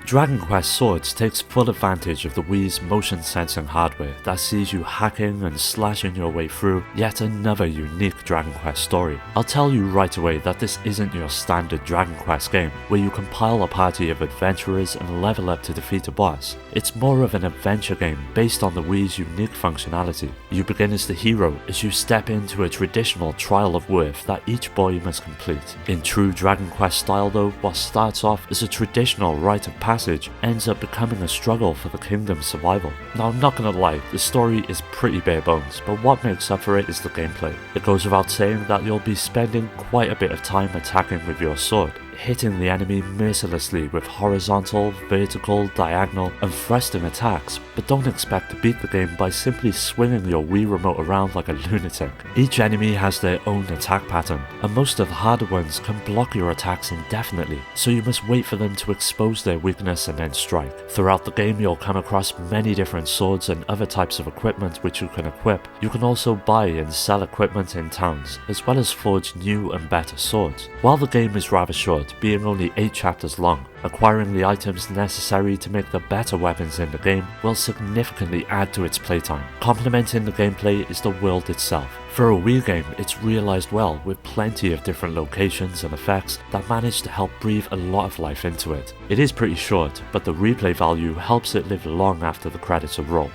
Dragon Quest Swords takes full advantage of the Wii's motion sensing hardware that sees you hacking and slashing your way through yet another unique Dragon Quest story. I'll tell you right away that this isn't your standard Dragon Quest game where you compile a party of adventurers and level up to defeat a boss. It's more of an adventure game based on the Wii's unique functionality. You begin as the hero as you step into a traditional trial of worth that each boy must complete. In true Dragon Quest style though, what starts off as a traditional rite of passage ends up becoming a struggle for the kingdom's survival. Now I'm not gonna lie, the story is pretty bare bones, but what makes up for it is the gameplay. It goes without saying that you'll be spending quite a bit of time attacking with your sword, hitting the enemy mercilessly with horizontal, vertical, diagonal, and thrusting attacks, but don't expect to beat the game by simply swinging your Wii remote around like a lunatic. Each enemy has their own attack pattern, and most of the harder ones can block your attacks indefinitely, so you must wait for them to expose their weakness and then strike. Throughout the game you'll come across many different swords and other types of equipment which you can equip. You can also buy and sell equipment in towns, as well as forge new and better swords. While the game is rather short, being only 8 chapters long, acquiring the items necessary to make the better weapons in the game will significantly add to its playtime. Complementing the gameplay is the world itself. For a Wii game, it's realised well with plenty of different locations and effects that manage to help breathe a lot of life into it. It is pretty short, but the replay value helps it live long after the credits have rolled.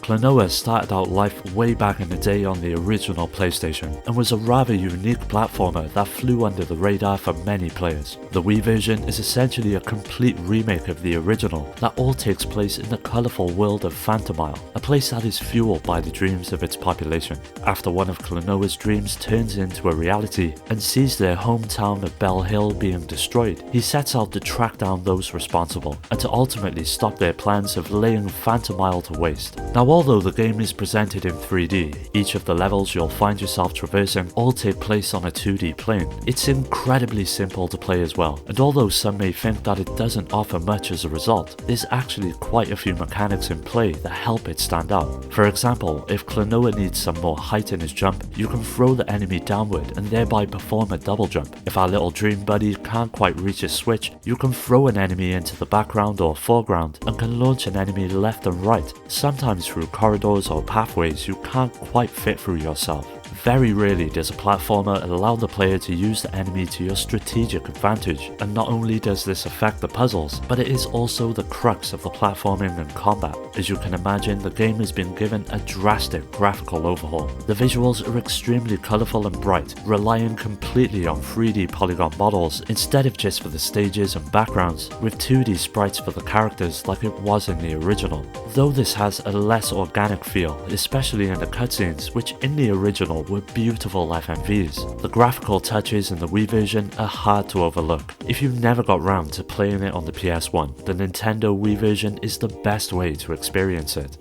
Klonoa started out life way back in the day on the original PlayStation and was a rather unique platformer that flew under the radar for many players. The Wii version is essentially a complete remake of the original that all takes place in the colourful world of Phantomile, a place that is fueled by the dreams of its population. After one of Klonoa's dreams turns into a reality and sees their hometown of Bell Hill being destroyed, he sets out to track down those responsible and to ultimately stop their plans of laying Phantomile to waste. Now, although the game is presented in 3D, each of the levels you'll find yourself traversing all take place on a 2D plane. It's incredibly simple to play as well, and although some may think that it doesn't offer much as a result, there's actually quite a few mechanics in play that help it stand out. For example, if Klonoa needs some more height in his jump, you can throw the enemy downward and thereby perform a double jump. If our little dream buddy can't quite reach his switch, you can throw an enemy into the background or foreground and can launch an enemy left and right, sometimes through corridors or pathways you can't quite fit through yourself. Very rarely does a platformer allow the player to use the enemy to your strategic advantage, and not only does this affect the puzzles, but it is also the crux of the platforming and combat. As you can imagine, the game has been given a drastic graphical overhaul. The visuals are extremely colourful and bright, relying completely on 3D polygon models instead of just for the stages and backgrounds, with 2D sprites for the characters like it was in the original. Though this has a less organic feel, especially in the cutscenes, which in the original were beautiful FMVs. The graphical touches in the Wii version are hard to overlook. If you've never got round to playing it on the PS1, the Nintendo Wii version is the best way to experience it.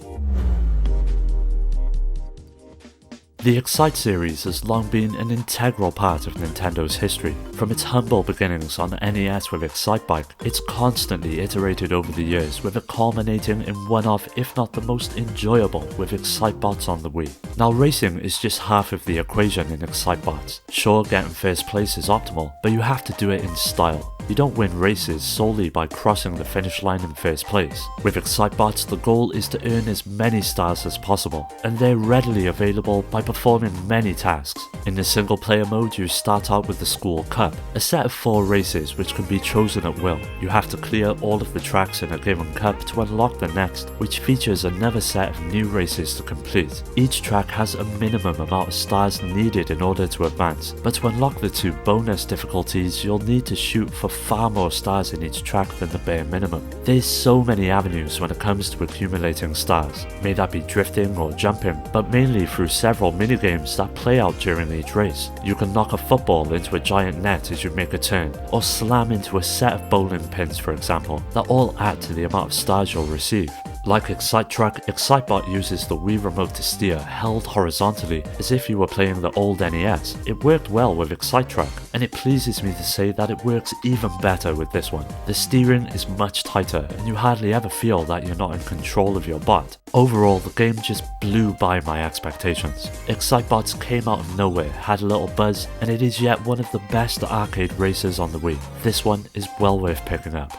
The Excite series has long been an integral part of Nintendo's history. From its humble beginnings on the NES with Excite Bike, it's constantly iterated over the years, with it culminating in one of, if not the most enjoyable, with Excitebots on the Wii. Now, racing is just half of the equation in Excitebots. Sure, getting first place is optimal, but you have to do it in style. You don't win races solely by crossing the finish line in first place. With Excitebots, the goal is to earn as many stars as possible, and they're readily available by performing many tasks. In the single player mode, you start out with the School Cup, a set of 4 races which can be chosen at will. You have to clear all of the tracks in a given cup to unlock the next, which features another set of new races to complete. Each track has a minimum amount of stars needed in order to advance, but to unlock the 2 bonus difficulties, you'll need to shoot for far more stars in each track than the bare minimum. There's so many avenues when it comes to accumulating stars, may that be drifting or jumping, but mainly through several minigames that play out during each race. You can knock a football into a giant net as you make a turn, or slam into a set of bowling pins for example, that all add to the amount of stars you'll receive. Like Excite-Truck, Excitebot uses the Wii Remote to steer held horizontally as if you were playing the old NES. It worked well with Excite-Truck, and it pleases me to say that it works even better with this one. The steering is much tighter, and you hardly ever feel that you're not in control of your bot. Overall, the game just blew by my expectations. Excitebots came out of nowhere, had a little buzz, and it is yet one of the best arcade races on the Wii. This one is well worth picking up.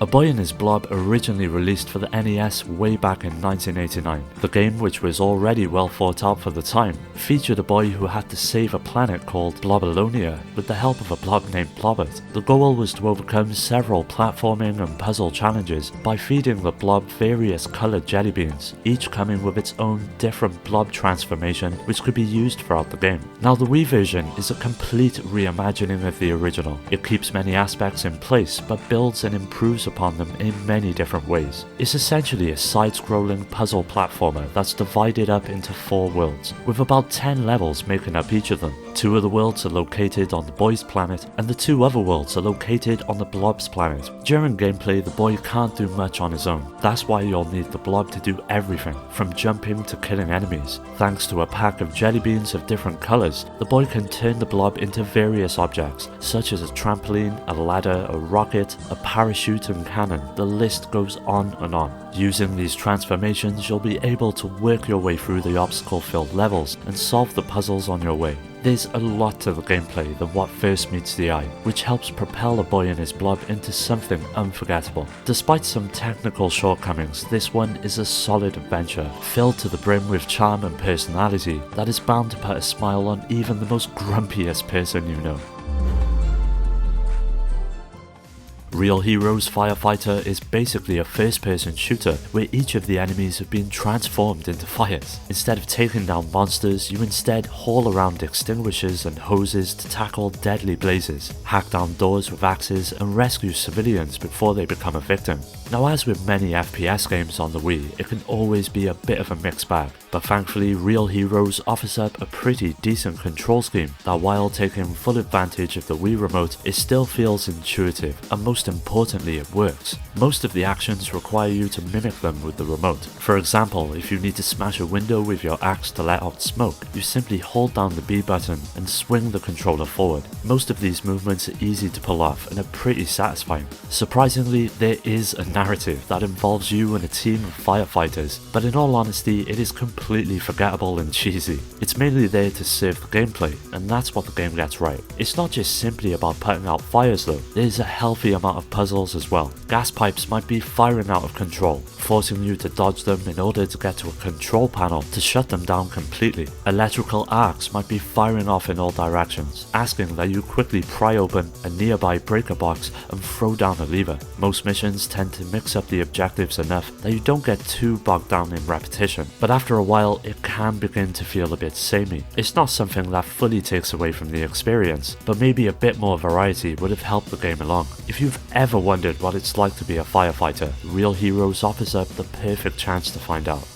A Boy and His Blob originally released for the NES way back in 1989. The game, which was already well thought out for the time, featured a boy who had to save a planet called Blobalonia with the help of a blob named Blobbert. The goal was to overcome several platforming and puzzle challenges by feeding the blob various coloured jelly beans, each coming with its own different blob transformation which could be used throughout the game. Now the Wii version is a complete reimagining of the original. It keeps many aspects in place but builds and improves upon them in many different ways. It's essentially a side-scrolling puzzle platformer that's divided up into 4 worlds, with about 10 levels making up each of them. 2 of the worlds are located on the boy's planet, and the 2 other worlds are located on the blob's planet. During gameplay, the boy can't do much on his own. That's why you'll need the blob to do everything, from jumping to killing enemies. Thanks to a pack of jelly beans of different colours, the boy can turn the blob into various objects, such as a trampoline, a ladder, a rocket, a parachute and cannon. The list goes on and on. Using these transformations, you'll be able to work your way through the obstacle-filled levels and solve the puzzles on your way. There's a lot to the gameplay than what first meets the eye, which helps propel A Boy and His Blob into something unforgettable. Despite some technical shortcomings, this one is a solid adventure, filled to the brim with charm and personality that is bound to put a smile on even the most grumpiest person you know. Real Heroes Firefighter is basically a first-person shooter where each of the enemies have been transformed into fires. Instead of taking down monsters, you instead haul around extinguishers and hoses to tackle deadly blazes, hack down doors with axes, and rescue civilians before they become a victim. Now, as with many FPS games on the Wii, it can always be a bit of a mixed bag, but thankfully Real Heroes offers up a pretty decent control scheme that, while taking full advantage of the Wii Remote, it still feels intuitive, and most importantly it works. Most of the actions require you to mimic them with the remote. For example, if you need to smash a window with your axe to let out smoke, you simply hold down the B button and swing the controller forward. Most of these movements are easy to pull off and are pretty satisfying. Surprisingly, there is a narrative that involves you and a team of firefighters, but in all honesty it is completely forgettable and cheesy. It's mainly there to serve the gameplay, and that's what the game gets right. It's not just simply about putting out fires though, there's a healthy amount of puzzles as well. Gas pipes might be firing out of control, forcing you to dodge them in order to get to a control panel to shut them down completely. Electrical arcs might be firing off in all directions, asking that you quickly pry open a nearby breaker box and throw down a lever. Most missions tend to mix up the objectives enough that you don't get too bogged down in repetition, but after a while it can begin to feel a bit samey. It's not something that fully takes away from the experience, but maybe a bit more variety would have helped the game along. If you've ever wondered what it's like to be a firefighter, Real Heroes offers up the perfect chance to find out.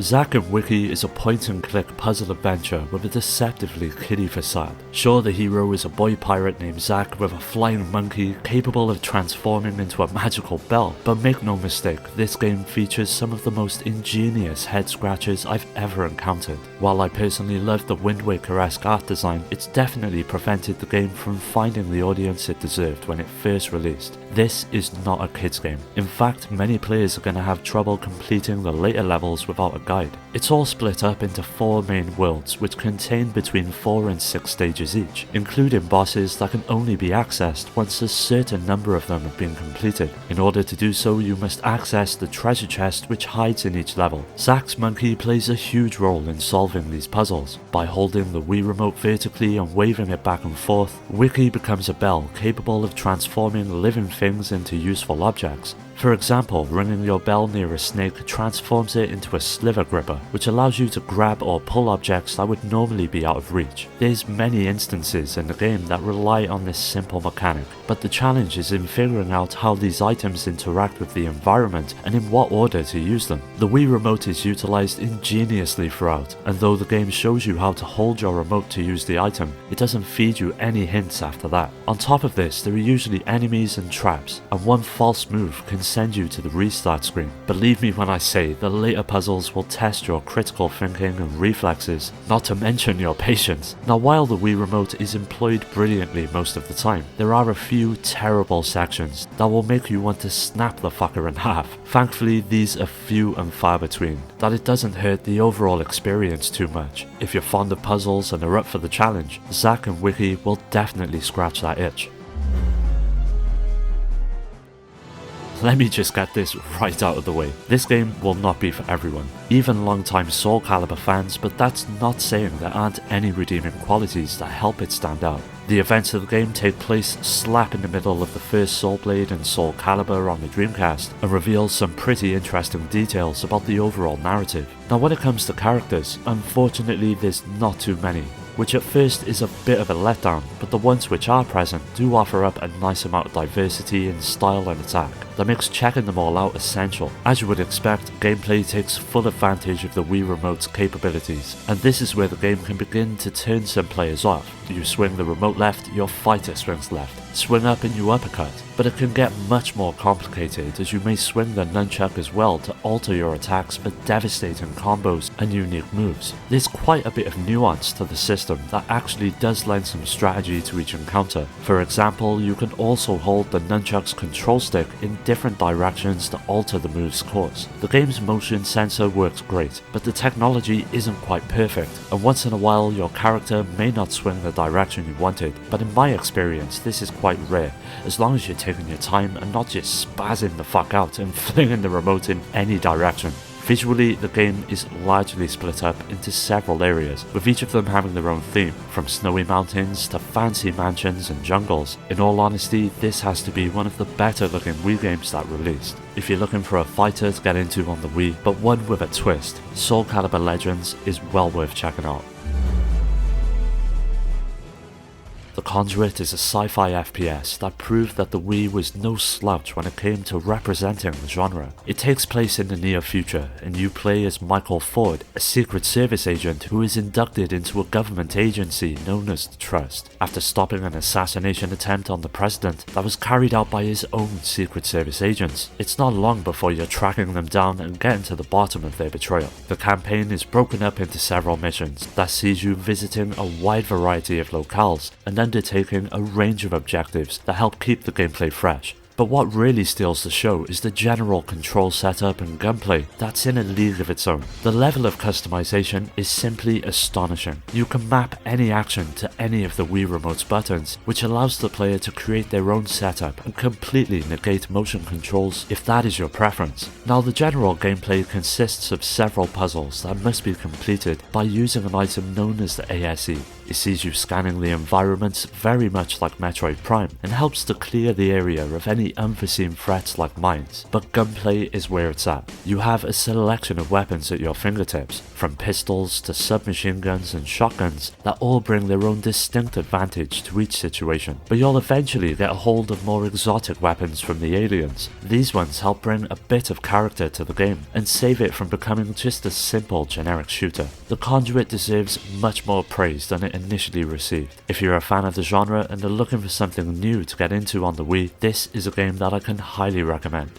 Zack and Wiki is a point-and-click puzzle adventure with a deceptively kiddie facade. Sure, the hero is a boy pirate named Zack with a flying monkey capable of transforming into a magical bell, but make no mistake, this game features some of the most ingenious head-scratchers I've ever encountered. While I personally love the Wind Waker-esque art design, it's definitely prevented the game from finding the audience it deserved when it first released. This is not a kids game. In fact, many players are going to have trouble completing the later levels without a guide. It's all split up into 4 main worlds which contain between 4 and 6 stages each, including bosses that can only be accessed once a certain number of them have been completed. In order to do so, you must access the treasure chest which hides in each level. Zack's monkey plays a huge role in solving these puzzles. By holding the Wii Remote vertically and waving it back and forth, Wiki becomes a bell capable of transforming living things into useful objects. For example, ringing your bell near a snake transforms it into a sliver gripper, which allows you to grab or pull objects that would normally be out of reach. There's many instances in the game that rely on this simple mechanic, but the challenge is in figuring out how these items interact with the environment and in what order to use them. The Wii remote is utilized ingeniously throughout, and though the game shows you how to hold your remote to use the item, it doesn't feed you any hints after that. On top of this, there are usually enemies and traps, and one false move can send you to the restart screen. Believe me when I say the later puzzles will test your critical thinking and reflexes, not to mention your patience. Now, while the Wii remote is employed brilliantly most of the time, there are a few terrible sections that will make you want to snap the fucker in half. Thankfully, these are few and far between, that it doesn't hurt the overall experience too much. If you're fond of puzzles and are up for the challenge, Zack and Wiki will definitely scratch that itch. Let me just get this right out of the way. This game will not be for everyone, even long-time Soul Calibur fans, but that's not saying there aren't any redeeming qualities that help it stand out. The events of the game take place slap in the middle of the first Soul Blade and Soul Calibur on the Dreamcast, and reveal some pretty interesting details about the overall narrative. Now, when it comes to characters, unfortunately there's not too many, which at first is a bit of a letdown, but the ones which are present do offer up a nice amount of diversity in style and attack that makes checking them all out essential. As you would expect, gameplay takes full advantage of the Wii Remote's capabilities, and this is where the game can begin to turn some players off. You swing the remote left, your fighter swings left. Swing up and you uppercut. But it can get much more complicated, as you may swing the nunchuck as well to alter your attacks for devastating combos and unique moves. There's quite a bit of nuance to the system that actually does lend some strategy to each encounter. For example, you can also hold the nunchuck's control stick in different directions to alter the move's course. The game's motion sensor works great, but the technology isn't quite perfect, and once in a while your character may not swing the direction you wanted, but in my experience this is quite rare, as long as you're taking your time and not just spazzing the fuck out and flinging the remote in any direction. Visually, the game is largely split up into several areas, with each of them having their own theme, from snowy mountains to fancy mansions and jungles. In all honesty, this has to be one of the better looking Wii games that released. If you're looking for a fighter to get into on the Wii, but one with a twist, Soul Calibur Legends is well worth checking out. The Conduit is a sci-fi FPS that proved that the Wii was no slouch when it came to representing the genre. It takes place in the near future, and you play as Michael Ford, a Secret Service agent who is inducted into a government agency known as the Trust, after stopping an assassination attempt on the president that was carried out by his own Secret Service agents. It's not long before you're tracking them down and getting to the bottom of their betrayal. The campaign is broken up into several missions that sees you visiting a wide variety of locales and undertaking a range of objectives that help keep the gameplay fresh. But what really steals the show is the general control setup and gunplay that's in a league of its own. The level of customization is simply astonishing. You can map any action to any of the Wii Remote's buttons, which allows the player to create their own setup and completely negate motion controls if that is your preference. Now, the general gameplay consists of several puzzles that must be completed by using an item known as the ASE. It sees you scanning the environments very much like Metroid Prime and helps to clear the area of any unforeseen threats like mines. But gunplay is where it's at. You have a selection of weapons at your fingertips, from pistols to submachine guns and shotguns that all bring their own distinct advantage to each situation. But you'll eventually get a hold of more exotic weapons from the aliens. These ones help bring a bit of character to the game and save it from becoming just a simple generic shooter. The Conduit deserves much more praise than it initially received. If you're a fan of the genre and are looking for something new to get into on the Wii, this is a game that I can highly recommend.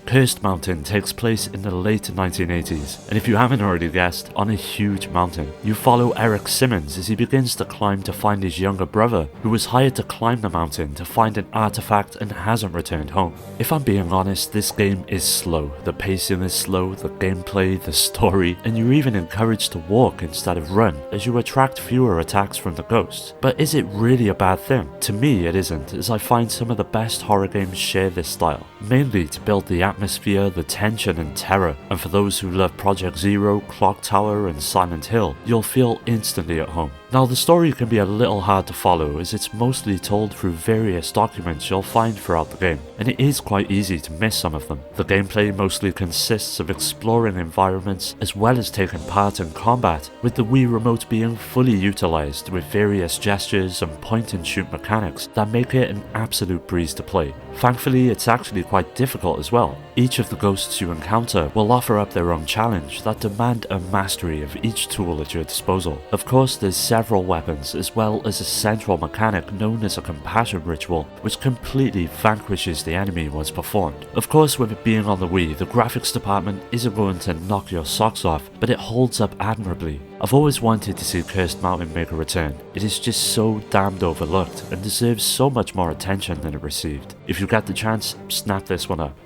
Cursed Mountain takes place in the late 1980s, and if you haven't already guessed, on a huge mountain. You follow Eric Simmons as he begins to climb to find his younger brother, who was hired to climb the mountain to find an artifact and hasn't returned home. If I'm being honest, this game is slow. The pacing is slow, the gameplay, the story, and you're even encouraged to walk instead of run, as you attract fewer attacks from the ghosts. But is it really a bad thing? To me, it isn't, as I find some of the best horror games share this style, mainly to build the atmosphere, the tension and terror, and for those who love Project Zero, Clock Tower and Silent Hill, you'll feel instantly at home. Now the story can be a little hard to follow as it's mostly told through various documents you'll find throughout the game, and it is quite easy to miss some of them. The gameplay mostly consists of exploring environments as well as taking part in combat, with the Wii remote being fully utilised with various gestures and point and shoot mechanics that make it an absolute breeze to play. Thankfully, it's actually quite difficult as well. Each of the ghosts you encounter will offer up their own challenge that demand a mastery of each tool at your disposal. Of course, there's several weapons as well as a central mechanic known as a compassion ritual, which completely vanquishes the enemy once performed. Of course, with it being on the Wii, the graphics department isn't going to knock your socks off, but it holds up admirably. I've always wanted to see Cursed Mountain make a return. It is just so damned overlooked and deserves so much more attention than it received. If you get the chance, snap this one up.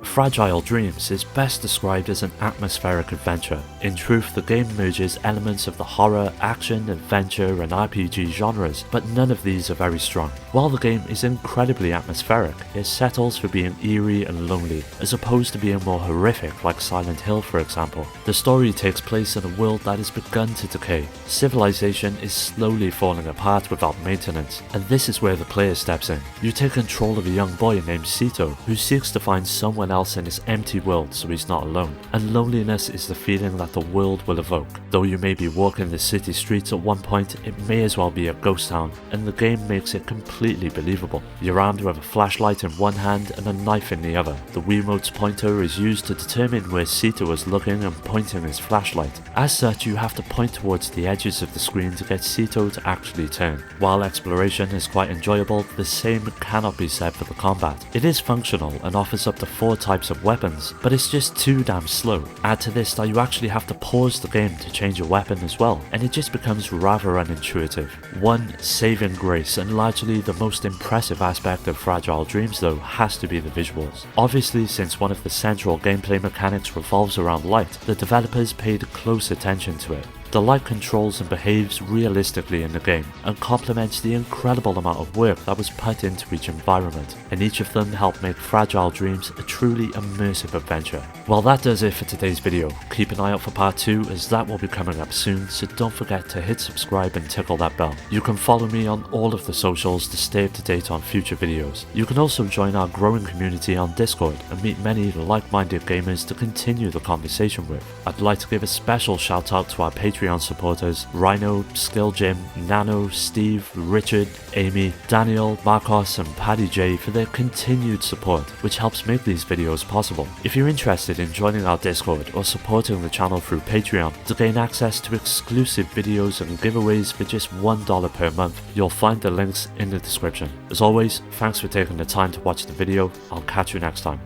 Fragile Dreams is best described as an atmospheric adventure. In truth, the game merges elements of the horror, action, adventure, and RPG genres, but none of these are very strong. While the game is incredibly atmospheric, it settles for being eerie and lonely, as opposed to being more horrific like Silent Hill for example. The story takes place in a world that has begun to decay. Civilization is slowly falling apart without maintenance, and this is where the player steps in. You take control of a young boy named Sito, who seeks to find someone else in this empty world so he's not alone, and loneliness is the feeling that the world will evoke. Though you may be walking the city streets at one point, it may as well be a ghost town, and the game makes it completely believable. You're armed with a flashlight in one hand and a knife in the other. The Wiimote's pointer is used to determine where Sito is looking and pointing his flashlight. As such, you have to point towards the edges of the screen to get Sito to actually turn. While exploration is quite enjoyable, the same cannot be said for the combat. It is functional and offers up to 4 types of weapons, but it's just too damn slow. Add to this that you actually have to pause the game to change a weapon as well, and it just becomes rather unintuitive. One saving grace and largely the most impressive aspect of Fragile Dreams though has to be the visuals. Obviously, since one of the central gameplay mechanics revolves around light, the developers paid close attention to it. The light controls and behaves realistically in the game and complements the incredible amount of work that was put into each environment, and each of them help make Fragile Dreams a truly immersive adventure. Well, that does it for today's video. Keep an eye out for part 2 as that will be coming up soon, so don't forget to hit subscribe and tickle that bell. You can follow me on all of the socials to stay up to date on future videos. You can also join our growing community on Discord and meet many like-minded gamers to continue the conversation with. I'd like to give a special shout out to our Patreon supporters Rhino, Skill Jim, Nano, Steve, Richard, Amy, Daniel, Marcos and Paddy J for their continued support, which helps make these videos possible. If you're interested in joining our Discord or supporting the channel through Patreon to gain access to exclusive videos and giveaways for just $1 per month, you'll find the links in the description. As always, thanks for taking the time to watch the video. I'll catch you next time.